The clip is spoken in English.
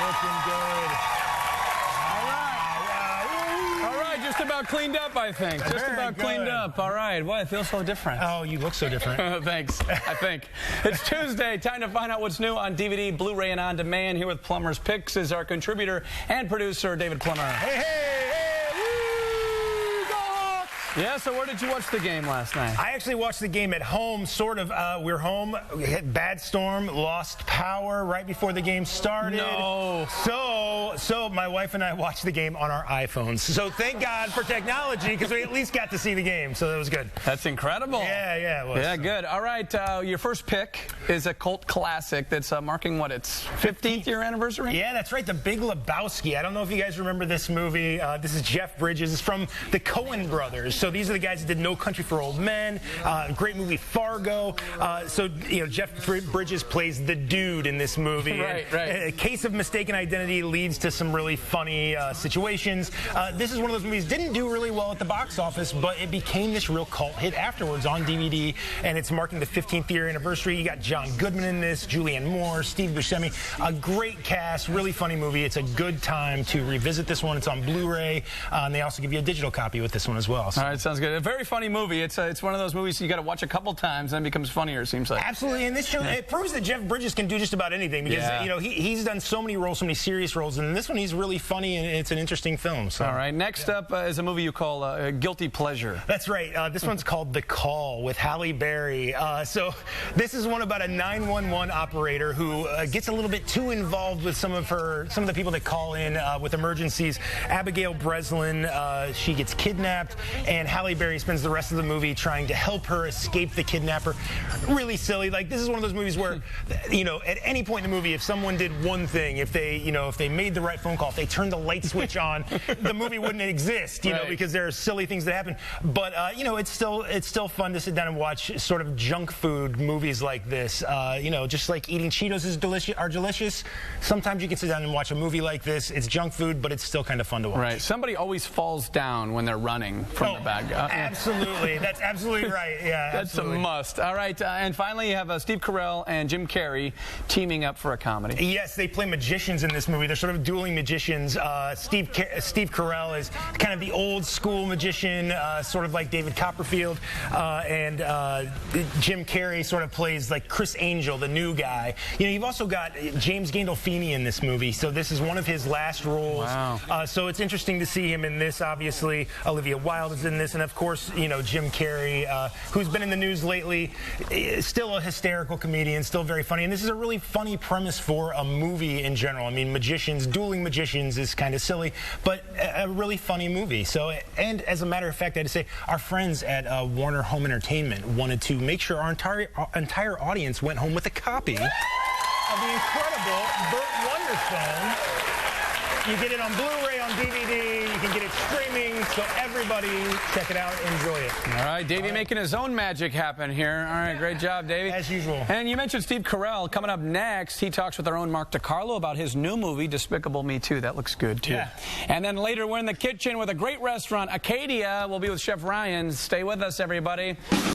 looking good. All right, just about cleaned up, I think. Just about cleaned up. All right. Well, it feels so different. Oh, you look so different. Thanks, I think. It's Tuesday. Time to find out what's new on DVD, Blu-ray, and on demand. Here with Plummer's Picks is our contributor and producer, David Plummer. Hey, woo, go Hawks! Yeah, so where did you watch the game last night? I actually watched the game at home, sort of. We're home, we hit bad storm, lost power right before the game started. No. So my wife and I watched the game on our iPhones. So thank God for technology, because we at least got to see the game, so that was good. That's incredible. Yeah, it was. Yeah, good. All right, your first pick is a cult classic that's marking, what, its 15th year anniversary? Yeah, that's right, The Big Lebowski. I don't know if you guys remember this movie. This is Jeff Bridges. It's from the Coen brothers. So these are the guys that did No Country for Old Men, great movie Fargo. Jeff Bridges plays the dude in this movie. Right. A case of mistaken identity leads to some really funny situations. This is one of those movies didn't do really well at the box office, but it became this real cult hit afterwards on DVD, and it's marking the 15th year anniversary. You got John Goodman in this, Julianne Moore, Steve Buscemi, a great cast, really funny movie. It's a good time to revisit this one. It's on Blu-ray, and they also give you a digital copy with this one as well. So. All right, sounds good. A very funny movie. It's one of those movies you got to watch a couple times, then it becomes funnier, it seems like. Absolutely, and this show, it proves that Jeff Bridges can do just about anything, because he's done so many roles, so many serious roles, and in this one he's really funny, and it's an interesting film. So. All right, next up is a movie you call Guilty Pleasure. That's right. This one's called The Call with Halle Berry. So this is one about a 911 operator who gets a little bit too involved with some of the people that call in with emergencies. Abigail Breslin, she gets kidnapped, and Halle Berry spends the rest of the movie trying to help her escape the kidnapper. Really silly. Like, this is one of those movies where, at any point in the movie, if someone did one thing, if they made the right phone call, if they turned the light switch on, the movie wouldn't exist, because there are silly things that happen. But it's still fun to sit down and watch sort of junk food movies like this. Just like eating Cheetos are delicious. Sometimes you can sit down and watch a movie like this. It's junk food, but it's still kind of fun to watch. Right. Somebody always falls down when they're running from the bad guy. Absolutely. That's absolutely right. Yeah, that's absolutely a must. All right, and finally you have Steve Carell and Jim Carrey teaming up for a comedy. Yes, they play magicians in this movie. They're sort of dueling magicians. Steve Carell is kind of the old school magician, sort of like David Copperfield, and Jim Carrey sort of plays like Chris Angel, the new guy. You've also got James Gandolfini in this movie, so this is one of his last roles. Wow. So it's interesting to see him in this. Obviously, Olivia Wilde is in this, and of course, Jim Carrey, who's been in the news lately, is still a hysterical comedian, still very funny. And this is a really funny premise for a movie in general. I mean, dueling magicians is kind of silly, but a really funny movie. So, and as a matter of fact, I had to say, our friends at Warner Home Entertainment wanted to make sure our entire audience went home with a copy of the incredible Burt Wonderstone. You get it on Blu-ray, on DVD, you can get it streaming, so everybody check it out, enjoy it. All right, Davey making his own magic happen here. All right, great job, Davey. As usual. And you mentioned Steve Carell. Coming up next, he talks with our own Mark DiCarlo about his new movie, Despicable Me 2. That looks good, too. Yeah. And then later, we're in the kitchen with a great restaurant, Acadia. We'll be with Chef Ryan. Stay with us, everybody.